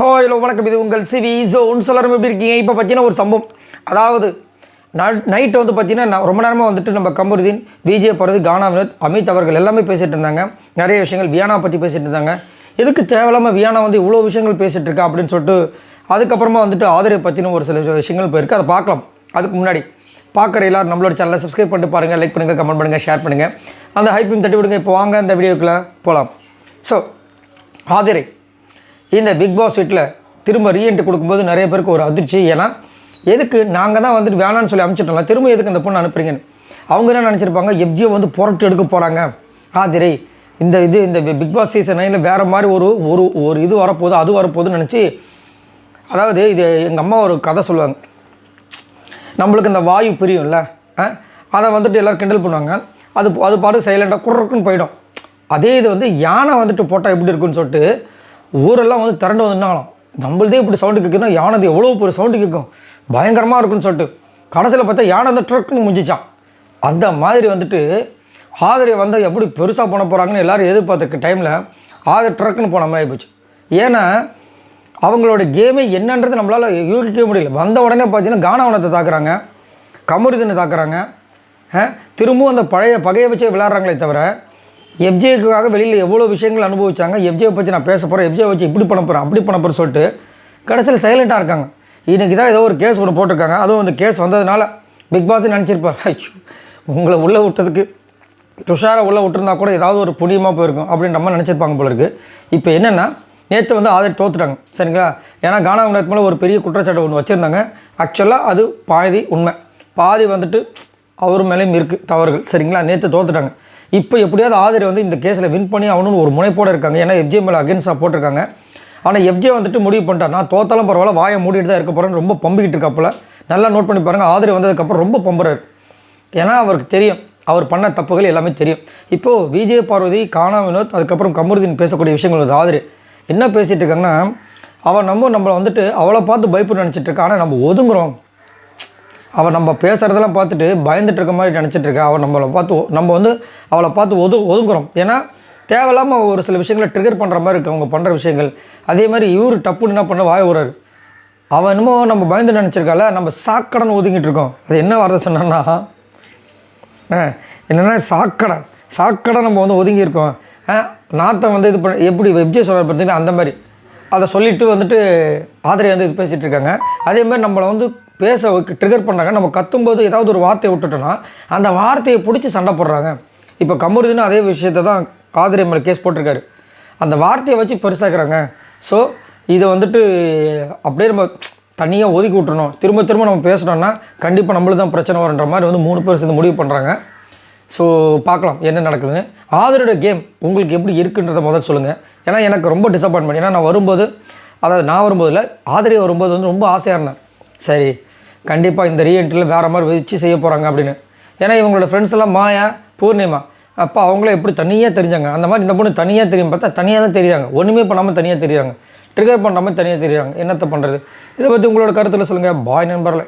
Hello வணக்கம், இது உங்கள் சிவி ஜோன். எல்லாரும் எப்படி இருக்கீங்க? இப்போ பார்த்தீங்கன்னா ஒரு சம்பவம், அதாவது நைட்டு வந்து பார்த்தீங்கன்னா ரொம்ப நேரமாக வந்துட்டு நம்ம கமருதீன், விஜே பரதி, கானா வினோத், அமித் அவர்கள் எல்லாமே பேசிகிட்டு இருந்தாங்க. நிறைய விஷயங்கள் வியானா பற்றி பேசிகிட்டு இருந்தாங்க. எதுக்கு தேவையில்லாமல் வியானா வந்து இவ்வளோ விஷயங்கள் பேசிகிட்டு இருக்கா அப்படின்னு சொல்லிட்டு அதுக்கப்புறமா வந்துட்டு ஆதரவை பற்றின ஒரு சில விஷயங்கள் போயிருக்கு. அதை பார்க்கலாம். அதுக்கு முன்னாடி பார்க்குற எல்லோரும் நம்மளோட சேனலை சப்ஸ்கிரைப் பண்ணிட்டு பாருங்கள், லைக் பண்ணுங்கள், கமெண்ட் பண்ணுங்கள், ஷேர் பண்ணுங்கள், அந்த ஹைப்பையும் தட்டி விடுங்க. இப்போ வாங்க அந்த வீடியோக்குள்ளே போகலாம். ஸோ ஆதிரை இந்த பிக் பாஸ் வீட்டில் திரும்ப ரீஎன்ட்ரி கொடுக்கும்போது நிறைய பேருக்கு ஒரு அதிர்ச்சி. ஏன்னா எதுக்கு நாங்கள் தான் வந்துட்டு வேணான்னு சொல்லி அனுப்பிச்சிட்டோம்ல, திரும்ப எதுக்கு அந்த பொண்ணு அனுப்புறீங்கன்னு அவங்க என்ன நினச்சிருப்பாங்க, எஃப்ஜியை வந்து புரட்டு எடுக்க போகிறாங்க. ஆதிரை இந்த பிக் பாஸ் சீசன் 9 வேறு மாதிரி ஒரு ஒரு ஒரு இது வரப்போகுது, அது வரப்போகுதுன்னு நினச்சி, அதாவது இது எங்கள் அம்மா ஒரு கதை சொல்லுவாங்க, நம்மளுக்கு இந்த வாயு பிரியும்ல, அதை வந்துட்டு எல்லோரும் கிண்டல் பண்ணுவாங்க. அது பாட்டு சைலண்டாக குறுக்குன்னு போயிடும். அதே இது வந்து யானை வந்துட்டு போட்டால் எப்படி இருக்குன்னு சொல்லிட்டு ஊரெல்லாம் வந்து திரண்டு வந்துனாலும், நம்மள்தே இப்படி சவுண்டு கேட்குதுன்னா யானை எவ்வளோ பெரிய சவுண்டு கேட்கும், பயங்கரமாக இருக்குன்னு சொல்லிட்டு கடைசியில் பார்த்தா யானை வந்து ட்ரக்குன்னு முடிஞ்சிச்சான். அந்த மாதிரி வந்துட்டு ஆதரை வந்து எப்படி பெருசாக பண்ண போகிறாங்கன்னு எல்லோரும் எதிர்பார்த்த டைமில் ஆதரை ட்ரக்குன்னு போன மாதிரி ஆகிப்போச்சு. ஏன்னா அவங்களோட கேமே என்னன்றது நம்மளால் யூகிக்கவே முடியல. வந்த உடனே பார்த்தீங்கன்னா கானாவனத்தை தாக்குறாங்க, கமருதீனை தாக்குறாங்க, திரும்பவும் அந்த பழைய பகையை வச்சே விளையாடுறாங்களே தவிர எஃப்ஜேக்காக வெளியில் எவ்வளோ விஷயங்கள் அனுபவிச்சாங்க, எஃப்ஜே பற்றி நான் பேச போகிறேன், எஃப்ஜே வச்சு இப்படி பண்ண போகிறேன், அப்படி பண்ண போகிறேன் சொல்லிட்டு கடைசியில் சைலண்ட்டாக இருக்காங்க. இன்றைக்கி தான் ஏதோ ஒரு கேஸ் ஒன்று போட்டிருக்காங்க. அதுவும் அந்த கேஸ் வந்ததுனால பிக் பாஸ் நினச்சிருப்பார், ஐயோ உங்களை உள்ளே விட்டதுக்கு துஷாரை உள்ளே விட்டுருந்தா கூட ஏதாவது ஒரு புண்ணியமாக போயிருக்கும் அப்படின்ற மாதிரி நினச்சிருப்பாங்க போல இருக்குது. இப்போ என்னென்னா நேற்று வந்து ஆதரவு தோற்றுட்டாங்க, சரிங்களா? ஏன்னா கானா வினோத் மேலே ஒரு பெரிய குற்றச்சாட்டு ஒன்று வச்சுருந்தாங்க. ஆக்சுவலாக அது பாதி உண்மை, பாதி வந்துட்டு அவர் மேலேயும் இருக்குது தவறுகள், சரிங்களா? நேற்று தோற்றுட்டாங்க. இப்போ எப்படியாவது ஆதரை வந்து இந்த கேஸில் வின் பண்ணி அவனு ஒரு முனைப்போடு இருக்காங்க. ஏன்னா எஃப்ஜே மேலே அகேன்ஸ்டாக போட்டிருக்காங்க. ஆனால் எஃப்ஜே வந்துட்டு முடிவு பண்ணிட்டார், நான் தோத்தாலும் பரவாயில்ல, வாயை மூடிட்டு தான் இருக்க போகிறேன்னு ரொம்ப பம்பிக்கிட்டு இருக்காப்புல. நல்லா நோட் பண்ணி பாருங்கள், ஆதரை வந்ததுக்கப்புறம் ரொம்ப பம்புறாரு. ஏன்னா அவருக்கு தெரியும் அவர் பண்ண தப்புகள் எல்லாமே தெரியும். இப்போது விஜே பார்வதி, கானா வினோத், அதுக்கப்புறம் கமருதீன் பேசக்கூடிய விஷயங்கள் வந்து ஆதரை என்ன பேசிகிட்டு இருக்காங்கன்னா, அவன் நம்மளை வந்துட்டு அவளை பார்த்து பயப்பட நினச்சிட்டு இருக்கா, ஆனால் நம்ம ஒதுங்குறோம். அவள் நம்ம பேசுகிறதெல்லாம் பார்த்துட்டு பயந்துட்டு இருக்க மாதிரி நினச்சிட்ருக்கா. அவள் நம்ம வந்து அவளை பார்த்து ஒதுங்குறோம். ஏன்னா தேவையில்லாமல் ஒரு சில விஷயங்களை ட்ரிகர் பண்ணுற மாதிரி இருக்குது அவங்க பண்ணுற விஷயங்கள். அதே மாதிரி இவர் டப்புன்னு என்ன பண்ண வாய விடுறாரு. அவன் என்னமோ நம்ம பயந்து நினச்சிருக்கால, நம்ம சாக்கடைன்னு ஒதுங்கிட்டு இருக்கோம். அது என்ன வார்த்தை சொன்னான்னா, என்னென்னா சாக்கடை நம்ம வந்து ஒதுங்கியிருக்கோம். நாத்தை வந்து இது பண்ண எப்படி வெப்ஜே சொல்கிற பார்த்தீங்கன்னா அந்த மாதிரி அதை சொல்லிவிட்டு வந்துட்டு ஆதரை வந்து இது பேசிகிட்டு இருக்காங்க. அதே மாதிரி நம்மளை வந்து பேச ட்ரிகர் பண்ணுறாங்க. நம்ம கத்தும்போது ஏதாவது ஒரு வார்த்தையை விட்டுட்டோன்னா அந்த வார்த்தையை பிடிச்சி சண்டை போடுறாங்க. இப்போ கமருதீனும் அதே விஷயத்தை தான் ஆதரை மேலே கேஸ் போட்டிருக்காரு. அந்த வார்த்தையை வச்சு பெருசாக்குறாங்க. ஸோ இதை வந்துட்டு அப்படியே நம்ம தனியாக ஒதுக்கி விட்டுறணும். திரும்ப நம்ம பேசுகிறோன்னா கண்டிப்பாக நம்மளுக்கு தான் பிரச்சனை வருன்ற மாதிரி வந்து 3 பேர் சேர்ந்து முடிவு பண்ணுறாங்க. ஸோ பார்க்கலாம் என்ன நடக்குதுன்னு. ஆதரோட கேம் உங்களுக்கு எப்படி இருக்குன்றதை முதல் சொல்லுங்கள். ஏன்னா எனக்கு ரொம்ப டிசப்பாயின்மெண்ட். ஏன்னா நான் வரும்போது இல்லை, ஆதரை வரும்போது வந்து ரொம்ப ஆசையாக இருந்தேன். சரி கண்டிப்பாக இந்த ரீஎன்ட்ரியில் வேறு மாதிரி வச்சு செய்ய போகிறாங்க அப்படின்னு. ஏன்னா இவங்களோட ஃப்ரெண்ட்ஸ் எல்லாம் மாயா, பூர்ணிமா, அப்போ அவங்களே எப்படி தனியாக தெரிஞ்சாங்க. அந்த மாதிரி இந்த பொண்ணு தனியாக தெரியும் பார்த்தா தனியாக தான் தெரியுறாங்க. ஒன்றுமே பண்ணாமல் தனியாக தெரியுறாங்க, ட்ரிகர் பண்ணாமல் தனியாக தெரியுறாங்க. என்னத்தை பண்ணுறது? இதை பற்றி உங்களோட கருத்தில் சொல்லுங்கள். பாய் நண்பர்களே.